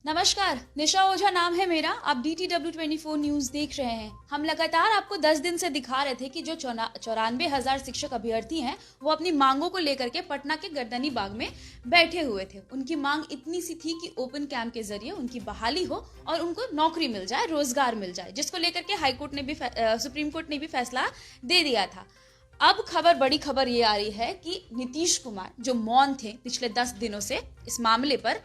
नमस्कार, निशा ओझा नाम है मेरा। आप DTW 24 न्यूज देख रहे हैं। हम लगातार आपको 10 दिन से दिखा रहे थे कि जो 94,000 शिक्षक अभ्यर्थी हैं, वो अपनी मांगों को लेकर के पटना के गर्दनी बाग में बैठे हुए थे। उनकी मांग इतनी सी थी कि ओपन कैंप के जरिए उनकी बहाली हो और उनको नौकरी मिल जाए, रोजगार मिल जाए, जिसको लेकर के सुप्रीम कोर्ट ने भी फैसला दे दिया था। अब बड़ी खबर ये आ रही है कि नीतीश कुमार जो मौन थे पिछले 10 दिनों से इस मामले पर,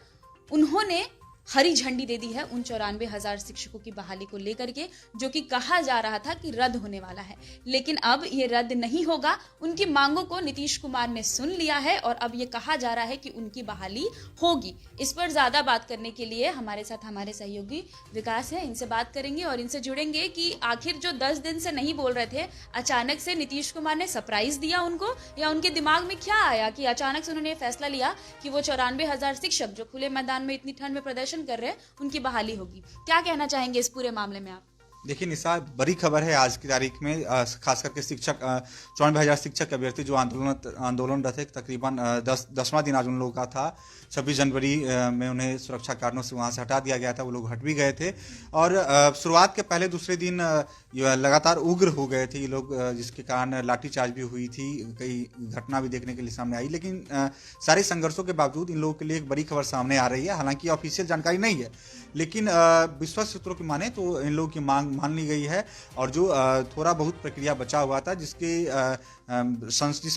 उन्होंने हरी झंडी दे दी है उन 94,000 शिक्षकों की बहाली को लेकर के, जो कि कहा जा रहा था कि रद्द होने वाला है। लेकिन अब ये रद्द नहीं होगा। उनकी मांगों को नीतीश कुमार ने सुन लिया है और अब ये कहा जा रहा है कि उनकी बहाली होगी। इस पर ज्यादा बात करने के लिए हमारे साथ हमारे सहयोगी विकास है। इनसे बात करेंगे और इनसे जुड़ेंगे कि आखिर जो 10 दिन से नहीं बोल रहे थे, अचानक से नीतीश कुमार ने सरप्राइज दिया उनको, या उनके दिमाग में क्या आया कि अचानक से उन्होंने फैसला लिया कि वो 94,000 शिक्षक जो खुले मैदान में इतनी ठंड में प्रदर्शन कर रहे हैं, उनकी बहाली होगी। क्या कहना चाहेंगे इस पूरे मामले में आप? देखिए निशा, बड़ी खबर है आज की तारीख में। खास करके 94,000 शिक्षक अभ्यर्थी जो आंदोलनरत है, तकरीबन 10वां दिन आज उन लोगों का था। 26 जनवरी में उन्हें सुरक्षा कारणों से वहां से हटा दिया गया था। वो लोग हट भी गए थे और शुरुआत के पहले दूसरे दिन लगातार उग्र हो गए थे ये लोग, जिसके कारण लाठीचार्ज भी हुई थी, कई घटना भी देखने के लिए सामने आई। लेकिन सारे संघर्षों के बावजूद इन लोगों के लिए एक बड़ी खबर सामने आ रही है। हालांकि ऑफिशियल जानकारी नहीं है, लेकिन विश्वस्त सूत्रों की माने तो इन लोगों की मांग मान ली गई है। और जो थोड़ा बहुत प्रक्रिया बचा हुआ था, जिस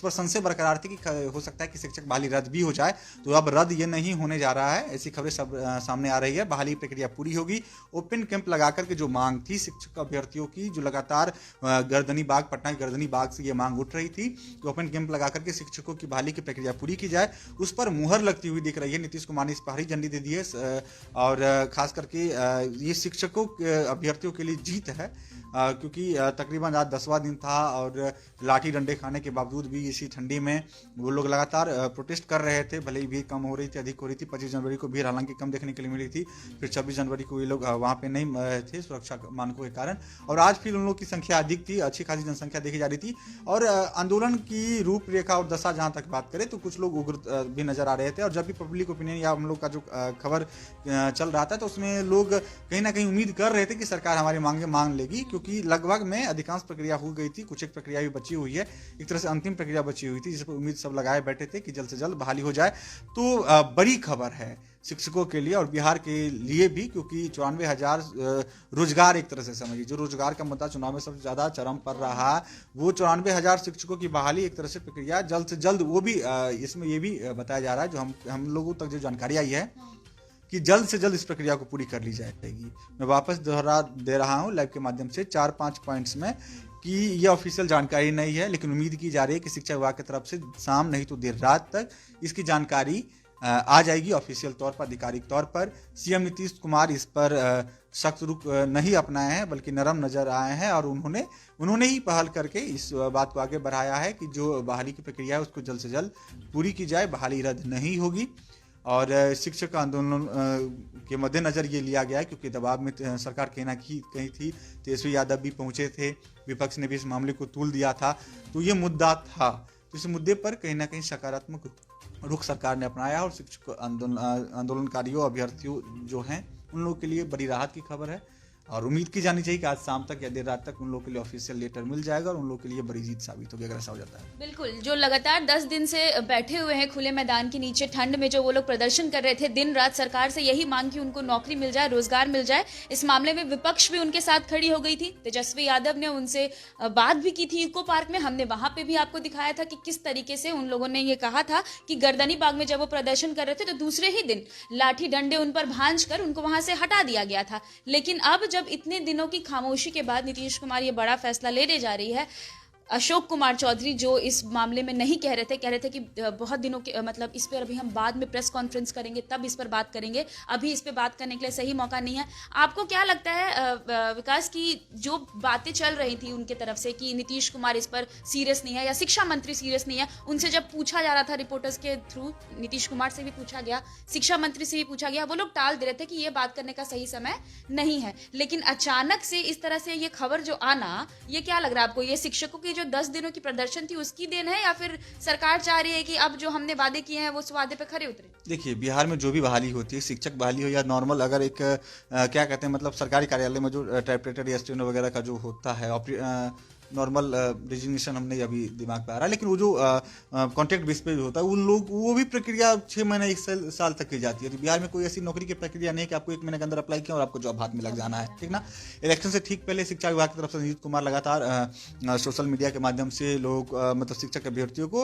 पर संशय बरकरार थी कि हो सकता है कि शिक्षक बहाली रद्द भी हो जाए, तो अब रद्द ये नहीं होने जा रहा है। ऐसी खबरें सब सामने आ रही है। बहाली प्रक्रिया पूरी होगी। ओपन कैंप लगाकर के जो मांग थी शिक्षक अभ्यर्थियों की, जो लगातार गर्दनी बाग, पटना की गर्दनी बाग से ये मांग उठ रही थी कि ओपन कैंप लगाकर के शिक्षकों की बहाली की प्रक्रिया पूरी की जाए, उस पर मुहर लगती हुई दिख रही है। नीतीश कुमार ने इस पर हरी झंडी दे दी है और खास करके ये शिक्षकों अभ्यर्थियों के लिए जीत है, क्योंकि तकरीबन आज 10वां दिन था और लाठी डंडे खाने के बावजूद भी इसी ठंडी में वो लोग लगातार प्रोटेस्ट कर रहे थे। भले ही भीड़ कम हो रही थी, अधिक हो रही थी। 25 जनवरी को भीड़ हालांकि कम देखने के लिए मिली थी, फिर 26 जनवरी को ये लोग वहाँ पे नहीं थे सुरक्षा मानकों के कारण, और आज फिर उन लोगों की संख्या अधिक थी, अच्छी खासी जनसंख्या देखी जा रही थी। और आंदोलन की रूपरेखा और दशा जहाँ तक बात करें तो कुछ लोग उग्र भी नजर आ रहे थे। और जब भी पब्लिक ओपिनियन या हम लोग का जो खबर चल रहा था, तो उसमें लोग कहीं ना कहीं उम्मीद कर रहे थे कि सरकार हमारी मांगे मान लेगी, क्योंकि लगभग में अधिकांश प्रक्रिया हो गई थी। कुछ एक प्रक्रिया भी बची हुई है, एक तरह से अंतिम प्रक्रिया बची हुई थी, जिस पर उम्मीद सब लगाए बैठे थे कि जल्द से जल्द बहाली हो जाए। तो बड़ी खबर है शिक्षकों के लिए और बिहार के लिए भी, क्योंकि 94,000 रोजगार, एक तरह से समझिए जो रोजगार का मुद्दा चुनाव में सबसे ज्यादा चरम पर रहा, वो 94,000 शिक्षकों की बहाली एक तरह से प्रक्रिया जल्द से जल्द, वो भी इसमें ये भी बताया जा रहा है, जो हम लोगों तक जो जानकारी आई है कि जल्द से जल्द इस प्रक्रिया को पूरी कर ली जाएगी। मैं वापस दोहरा दे रहा हूं लाइव के माध्यम से 4-5 पॉइंट्स में कि यह ऑफिशियल जानकारी नहीं है, लेकिन उम्मीद की जा रही है कि शिक्षा विभाग की तरफ से शाम नहीं तो देर रात तक इसकी जानकारी आ जाएगी ऑफिशियल तौर पर, आधिकारिक तौर पर। सीएम नीतीश कुमार इस पर सख्त रुख नहीं अपनाए हैं, बल्कि नरम नजर आए हैं और उन्होंने ही पहल करके इस बात को आगे बढ़ाया है कि जो बहाली की प्रक्रिया है उसको जल्द से जल्द पूरी की जाए, बहाली रद्द नहीं होगी। और शिक्षक आंदोलन के मद्देनजर ये लिया गया है, क्योंकि दबाव में सरकार कहीं थी। तेजस्वी यादव भी पहुंचे थे, विपक्ष ने भी इस मामले को तूल दिया था, तो ये मुद्दा था। तो इस मुद्दे पर कहीं ना कहीं सकारात्मक रुख सरकार ने अपनाया और शिक्षक आंदोलनकारियों, अभ्यर्थियों जो हैं, उन लोगों के लिए बड़ी राहत की खबर है। और उम्मीद की जानी चाहिए कि आज शाम तक या देर रात तक उन लोगों के लिए ऑफिशियल लेटर मिल जाएगा और उन लोगों के लिए बड़ी जीत साबित होगी अगर ऐसा हो जाता है। बिल्कुल, जो लगातार 10 दिन से बैठे हुए हैं खुले मैदान के नीचे ठंड में, जो वो लोग प्रदर्शन कर रहे थे दिन रात, सरकार से यही मांग कि उनको नौकरी मिल जाए, रोजगार मिल जाए। इस मामले में विपक्ष भी उनके साथ खड़ी हो गई थी। तेजस्वी यादव ने उनसे बात भी की थी इको पार्क में। हमने वहां पे भी आपको दिखाया था कि किस तरीके से उन लोगों ने ये कहा था कि गर्दनी बाग में जब वो प्रदर्शन कर रहे थे तो दूसरे ही दिन लाठी डंडे उन पर भांज कर उनको वहां से हटा दिया गया था। लेकिन अब जब इतने दिनों की खामोशी के बाद नीतीश कुमार ये बड़ा फैसला लेने जा रही है, अशोक कुमार चौधरी जो इस मामले में नहीं कह रहे थे कि बहुत दिनों के मतलब इस पर अभी हम बाद में प्रेस कॉन्फ्रेंस करेंगे, तब इस पर बात करेंगे, अभी इस पर बात करने के लिए सही मौका नहीं है। आपको क्या लगता है विकास की जो बातें चल रही थी उनके तरफ से कि नीतीश कुमार इस पर सीरियस नहीं है या शिक्षा मंत्री सीरियस नहीं है, उनसे जब पूछा जा रहा था रिपोर्टर्स के थ्रू, नीतीश कुमार से भी पूछा गया, शिक्षा मंत्री से भी पूछा गया, वो लोग टाल दे रहे थे कि ये बात करने का सही समय नहीं है। लेकिन अचानक से इस तरह से ये खबर जो आना, ये क्या लग रहा है आपको? ये शिक्षकों की जो 10 दिनों की प्रदर्शन थी उसकी देन है, या फिर सरकार चाह रही है कि अब जो हमने वादे किए हैं वो उस वादे पे खरे उतरे? देखिए, बिहार में जो भी बहाली होती है, शिक्षक बहाली हो या नॉर्मल, अगर एक क्या कहते हैं, मतलब सरकारी कार्यालय में जो टाइपराइटर या स्टेनो वगैरह का जो होता है नॉर्मल डिजिग्नेशन हमने अभी दिमाग पे आ रहा है, लेकिन वो जो कॉन्ट्रैक्ट बेस पे होता है, उन लोग वो भी प्रक्रिया 6 महीने 1 साल तक की जाती है। तो बिहार में कोई ऐसी नौकरी की प्रक्रिया नहीं है कि आपको 1 महीने के अंदर अप्लाई किया और आपको जॉब हाथ में लग जाना है, ठीक ना। इलेक्शन से ठीक पहले शिक्षा विभाग की तरफ से नीतीश कुमार लगातार सोशल मीडिया के माध्यम से लोग मतलब शिक्षक अभ्यर्थियों को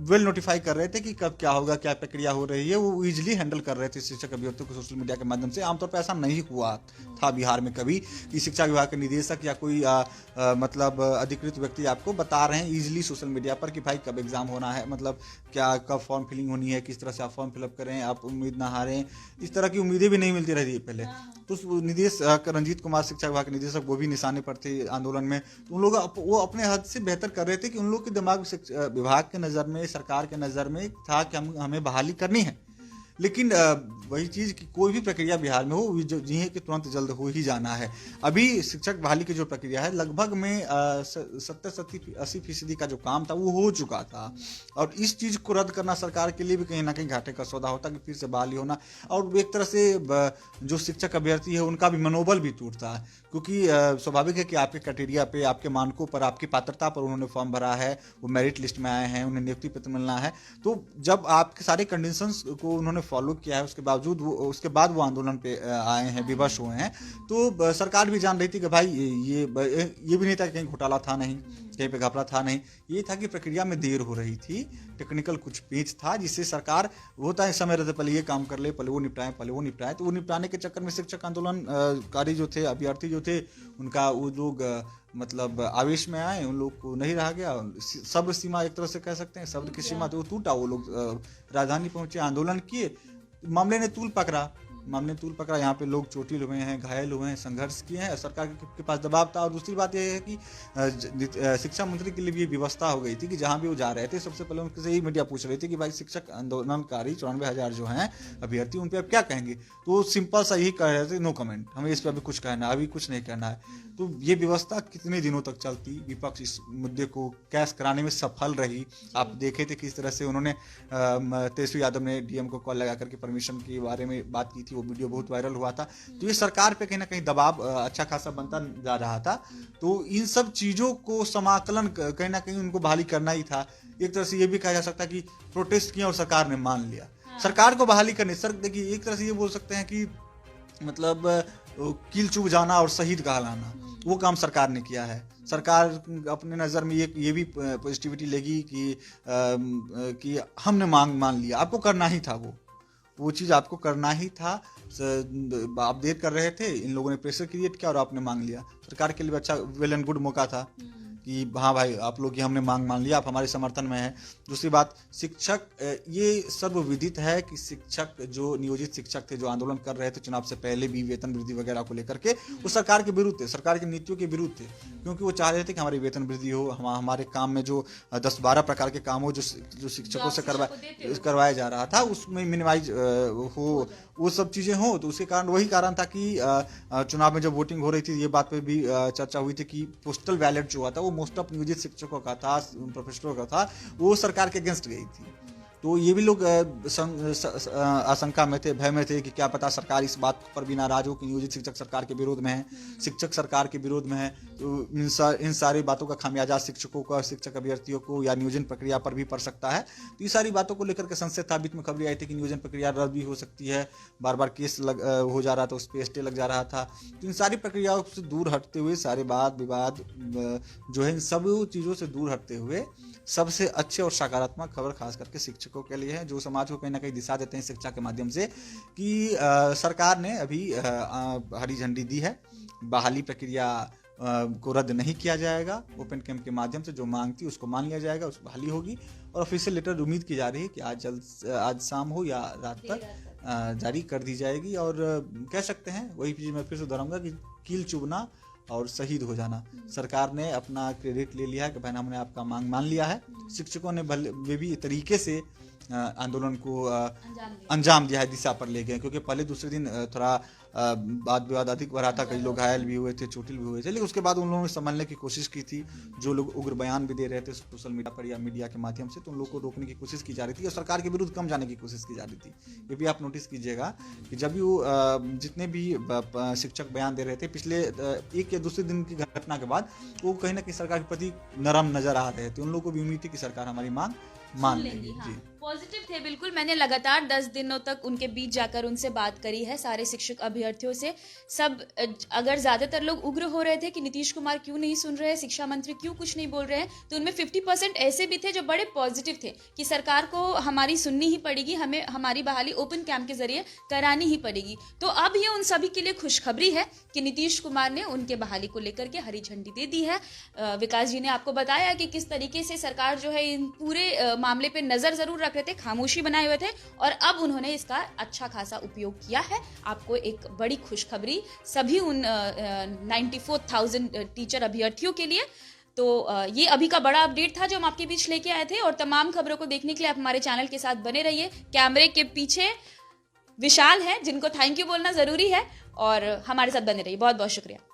वेल नोटिफाई कर रहे थे कि कब क्या होगा, क्या प्रक्रिया हो रही है, वो ईजिली हैंडल कर रहे थे शिक्षक अभ्यर्थियों को सोशल मीडिया के माध्यम से। आमतौर पर ऐसा नहीं हुआ था बिहार में कभी कि शिक्षा विभाग के निदेशक या कोई मतलब अधिकृत व्यक्ति आपको बता रहे हैं इजीली सोशल मीडिया पर कि भाई कब एग्जाम होना है, मतलब क्या कब फॉर्म फिलिंग होनी है, किस तरह से आप फॉर्म फिलअप करें, आप उम्मीद ना हारें। इस तरह की उम्मीदें भी नहीं मिलती रहती पहले। तो निदेशक रंजीत कुमार शिक्षा विभाग के निदेशक वो भी निशाने पर थे आंदोलन में। तो उन लोग वो अपने हद से बेहतर कर रहे थे कि उन लोग के दिमाग विभाग के नज़र में, सरकार के नज़र में था कि हमें बहाली करनी है। लेकिन वही चीज़ कि कोई भी प्रक्रिया बिहार में हो जी है कि तुरंत जल्द हो ही जाना है। अभी शिक्षक बहाली की जो प्रक्रिया है लगभग में 70-80% का जो काम था वो हो चुका था, और इस चीज़ को रद्द करना सरकार के लिए भी कहीं ना कहीं घाटे का सौदा होता कि फिर से बहाली होना, और एक तरह से जो शिक्षक अभ्यर्थी है उनका भी मनोबल भी टूटता है, क्योंकि स्वाभाविक है कि आपके क्राइटेरिया पे, आपके मानकों पर, आपकी पात्रता पर उन्होंने फॉर्म भरा है, वो मेरिट लिस्ट में आए हैं, उन्हें नियुक्ति पत्र मिलना है। तो जब आपके सारे कंडीशंस को उन्होंने फॉलो किया है, उसके बाद वो आंदोलन पे आए हैं, विवश हुए हैं, तो सरकार भी जान रही थी कि भाई ये भी नहीं था कि कहीं घोटाला था नहीं, कहीं पे घपला था नहीं, ये था कि प्रक्रिया में देर हो रही थी, टेक्निकल कुछ पेच था जिससे सरकार होता है समय रहते पहले ये काम कर ले, पहले वो निपटाएं। तो वो निपटाने के चक्कर में शिक्षक आंदोलनकारी जो थे, अभ्यर्थी जो थे, उनका वो लोग मतलब आवेश में आए, उन लोग को नहीं रहा गया, सब्र सीमा एक तरह से कह सकते हैं, सब्र की सीमा तो टूटा। वो लोग राजधानी पहुंचे, आंदोलन किए, मामले ने तूल पकड़ा, यहाँ पे लोग चोटिल हुए हैं, घायल हुए हैं, संघर्ष किए हैं, सरकार के पास दबाव था। और दूसरी बात यह है कि शिक्षा मंत्री के लिए भी व्यवस्था हो गई थी कि जहाँ भी वो जा रहे थे, सबसे पहले उनसे ही मीडिया पूछ रही थी कि भाई शिक्षक आंदोलनकारी 94,000 जो हैं अभ्यर्थी, उन पर आप क्या कहेंगे। तो सिंपल सा यही कह रहे थे, नो कमेंट, हमें इस पर अभी कुछ कहना है, अभी कुछ नहीं कहना है। तो ये व्यवस्था कितने दिनों तक चलती, विपक्ष इस मुद्दे को कैश कराने में सफल रही। आप देखे थे किस तरह से उन्होंने तेजस्वी यादव ने डीएम को कॉल लगा करके परमिशन के बारे में बात की थी, वो वीडियो बहुत वायरल हुआ था। तो ये सरकार पे कहीं ना कहीं दबाव अच्छा खासा बनता जा रहा था। तो इन सब चीज़ों को समाकलन कहीं ना कहीं उनको बहाली करना ही था। एक तरह से ये भी कहा जा सकता है कि प्रोटेस्ट किया और सरकार ने मान लिया। सरकार को बहाली करनी, सर देखिए एक तरह से ये बोल सकते हैं कि मतलब कील चुभ जाना और शहीद कहलाना, वो काम सरकार ने किया है। सरकार अपने नज़र में ये भी पॉजिटिविटी लेगी कि हमने मान लिया, आपको करना ही था, वो चीज़ आपको करना ही था। आप देर कर रहे थे, इन लोगों ने प्रेशर क्रिएट किया और आपने मांग लिया। सरकार के लिए अच्छा वेल एंड गुड मौका था कि हाँ भाई आप लोग ये हमने मान लिया, आप हमारे समर्थन में हैं। दूसरी बात, शिक्षक, ये सर्वविदित है कि शिक्षक जो नियोजित शिक्षक थे, जो आंदोलन कर रहे थे चुनाव से पहले भी वेतन वृद्धि वगैरह को लेकर के, वो सरकार के विरुद्ध थे, सरकार की नीतियों के विरुद्ध थे, क्योंकि वो चाह रहे थे कि हमारी वेतन वृद्धि हो, हमारे काम में जो 10-12 प्रकार के काम हो जो शिक्षकों से करवाया जा रहा था उसमें मिनिमाइज हो, वो सब चीज़ें हो। तो उसके कारण वही कारण था कि चुनाव में जब वोटिंग हो रही थी, ये बात पे भी चर्चा हुई थी कि पोस्टल बैलेट जो हुआ था वो मोस्ट ऑफ नियोजित शिक्षकों का था, प्रोफेसरों का था, वो सरकार के अगेंस्ट गई थी। तो ये भी लोग आशंका में थे, भय में थे कि क्या पता सरकार इस बात पर भी नाराज हो कि नियोजित शिक्षक सरकार के विरोध में है, शिक्षक सरकार के विरोध में है। तो इन सारी बातों का खामियाजा शिक्षकों का, शिक्षक अभ्यर्थियों को या नियोजन प्रक्रिया पर भी पड़ सकता है। तो ये सारी बातों को लेकर के संशय था। बीच में खबरें आई थी कि नियोजन प्रक्रिया रद्द भी हो सकती है, बार बार केस हो जा रहा था, उस पर स्टे लग जा रहा था। तो इन सारी प्रक्रियाओं से दूर हटते हुए, सारे वाद विवाद जो है इन सब चीज़ों से दूर हटते हुए सबसे अच्छे और सकारात्मक खबर खास करके शिक्षकों के लिए है, जो समाज को कहीं ना कहीं दिशा देते हैं शिक्षा के माध्यम से, कि सरकार ने अभी हरी झंडी दी है। बहाली प्रक्रिया को रद्द नहीं किया जाएगा, ओपन कैंप के माध्यम से जो मांग थी उसको मान लिया जाएगा, उस बहाली होगी। और ऑफिशियल लेटर उम्मीद की जा रही है कि आज शाम हो या रात तक जारी कर दी जाएगी। और कह सकते हैं, वही चीज़ मैं फिर से दोहराऊंगा कि कील चुभना और शहीद हो जाना। सरकार ने अपना क्रेडिट ले लिया है कि भाई हमने आपका मांग मान लिया है। शिक्षकों ने वे भी तरीके से आंदोलन को अंजाम दिया। अंजाम दिया है, दिशा पर ले गए। क्योंकि पहले दूसरे दिन थोड़ा वाद विवाद अधिक बढ़ा था, कई लोग घायल भी हुए थे, चोटिल भी हुए थे, लेकिन उसके बाद उन लोगों ने संभलने की कोशिश की थी। जो लोग उग्र बयान भी दे रहे थे सोशल मीडिया पर या मीडिया के माध्यम से, तो उन लोगों को रोकने की कोशिश की जा रही थी और सरकार के विरुद्ध कम जाने की कोशिश की जा रही थी। ये भी आप नोटिस कीजिएगा कि जब भी वो जितने भी शिक्षक बयान दे रहे थे पिछले एक या दूसरे दिन की घटना के बाद, वो कहीं ना कहीं सरकार के प्रति नरम नजर आ रहे थे। उन लोगों को भी उम्मीद थी कि सरकार हमारी मांग मान लेगी। हाँ। जी, पॉजिटिव थे बिल्कुल। मैंने लगातार 10 दिनों तक उनके बीच जाकर उनसे बात करी है, सारे शिक्षक अभ्यर्थियों से। सब अगर ज्यादातर लोग उग्र हो रहे थे कि नीतीश कुमार क्यों नहीं सुन रहे, शिक्षा मंत्री क्यों कुछ नहीं बोल रहे हैं, तो उनमें 50% ऐसे भी थे जो बड़े पॉजिटिव थे कि सरकार को हमारी सुननी ही पड़ेगी, हमें हमारी बहाली ओपन कैंप के जरिए करानी ही पड़ेगी। तो अब ये उन सभी के लिए खुशखबरी है कि नीतीश कुमार ने उनके बहाली को लेकर के हरी झंडी दे दी है। विकास जी ने आपको बताया कि किस तरीके से सरकार जो है इन पूरे मामले पे नजर जरूर रख रहे थे, खामोशी बनाए हुए थे, और अब उन्होंने इसका अच्छा खासा उपयोग किया है। आपको एक बड़ी खुशखबरी सभी उन 94,000 टीचर अभ्यर्थियों के लिए। तो ये अभी का बड़ा अपडेट था जो हम आपके बीच लेके आए थे, और तमाम खबरों को देखने के लिए आप हमारे चैनल के साथ बने रहिए। कैमरे के पीछे विशाल है, जिनको थैंक यू बोलना जरूरी है, और हमारे साथ बने रहिए। बहुत बहुत शुक्रिया।